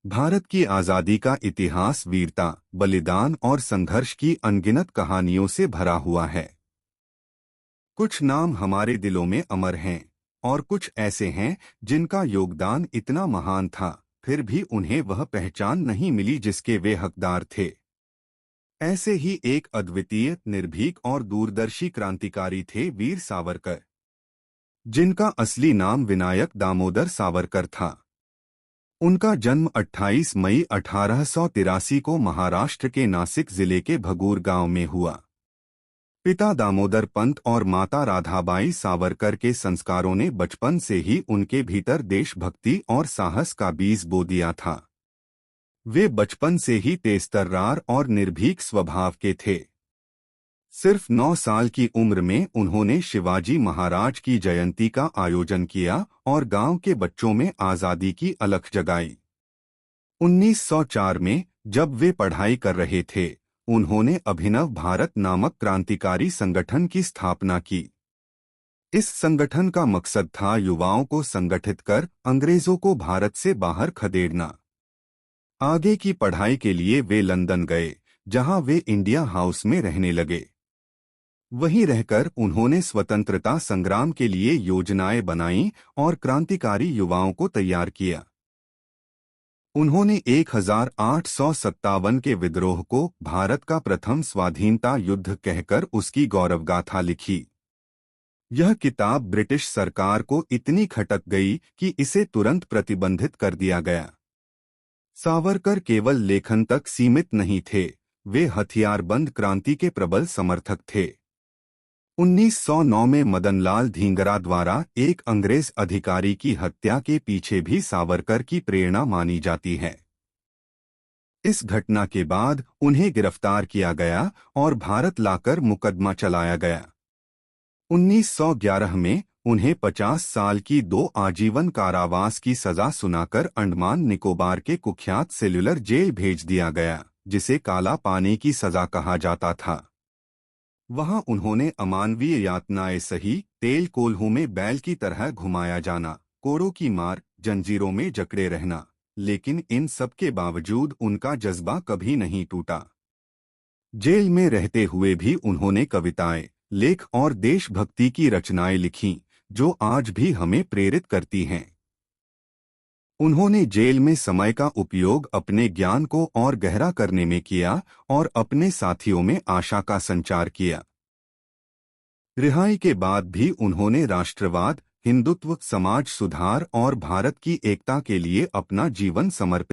भारत की आज़ादी का इतिहास वीरता, बलिदान और संघर्ष की अनगिनत कहानियों से भरा हुआ है। कुछ नाम हमारे दिलों में अमर हैं और कुछ ऐसे हैं जिनका योगदान इतना महान था, फिर भी उन्हें वह पहचान नहीं मिली जिसके वे हकदार थे। ऐसे ही एक अद्वितीय, निर्भीक और दूरदर्शी क्रांतिकारी थे वीर सावरकर, जिनका असली नाम विनायक दामोदर सावरकर था। उनका जन्म 28 मई 1883 को महाराष्ट्र के नासिक जिले के भगूर गांव में हुआ। पिता दामोदर पंत और माता राधाबाई सावरकर के संस्कारों ने बचपन से ही उनके भीतर देशभक्ति और साहस का बीज बो दिया था। वे बचपन से ही तेजतर्रार और निर्भीक स्वभाव के थे। सिर्फ 9 साल की उम्र में उन्होंने शिवाजी महाराज की जयंती का आयोजन किया और गांव के बच्चों में आज़ादी की अलख जगाई। 1904 में जब वे पढ़ाई कर रहे थे, उन्होंने अभिनव भारत नामक क्रांतिकारी संगठन की स्थापना की। इस संगठन का मकसद था युवाओं को संगठित कर अंग्रेजों को भारत से बाहर खदेड़ना। आगे की पढ़ाई के लिए वे लंदन गए, जहां वे इंडिया हाउस में रहने लगे। वहीं रहकर उन्होंने स्वतंत्रता संग्राम के लिए योजनाएं बनाईं और क्रांतिकारी युवाओं को तैयार किया। उन्होंने 1857 के विद्रोह को भारत का प्रथम स्वाधीनता युद्ध कहकर उसकी गौरवगाथा लिखी। यह किताब ब्रिटिश सरकार को इतनी खटक गई कि इसे तुरंत प्रतिबंधित कर दिया गया। सावरकर केवल लेखन तक सीमित नहीं थे, वे हथियारबंद क्रांति के प्रबल समर्थक थे। 1909 में मदनलाल धींगरा द्वारा एक अंग्रेज अधिकारी की हत्या के पीछे भी सावरकर की प्रेरणा मानी जाती है। इस घटना के बाद उन्हें गिरफ्तार किया गया और भारत लाकर मुकदमा चलाया गया। 1911 में उन्हें 50 साल की 2 आजीवन कारावास की सजा सुनाकर अंडमान निकोबार के कुख्यात सेल्युलर जेल भेज दिया गया, जिसे काला पानी की सजा कहा जाता था। वहां उन्होंने अमानवीय यातनाएं सही, तेल कोल्हू में बैल की तरह घुमाया जाना, कोड़ों की मार, जंजीरों में जकड़े रहना, लेकिन इन सब के बावजूद उनका जज्बा कभी नहीं टूटा। जेल में रहते हुए भी उन्होंने कविताएं, लेख और देशभक्ति की रचनाएं लिखीं, जो आज भी हमें प्रेरित करती हैं। उन्होंने जेल में समय का उपयोग अपने ज्ञान को और गहरा करने में किया और अपने साथियों में आशा का संचार किया। रिहाई के बाद भी उन्होंने राष्ट्रवाद, हिंदुत्व, समाज सुधार और भारत की एकता के लिए अपना जीवन समर्पित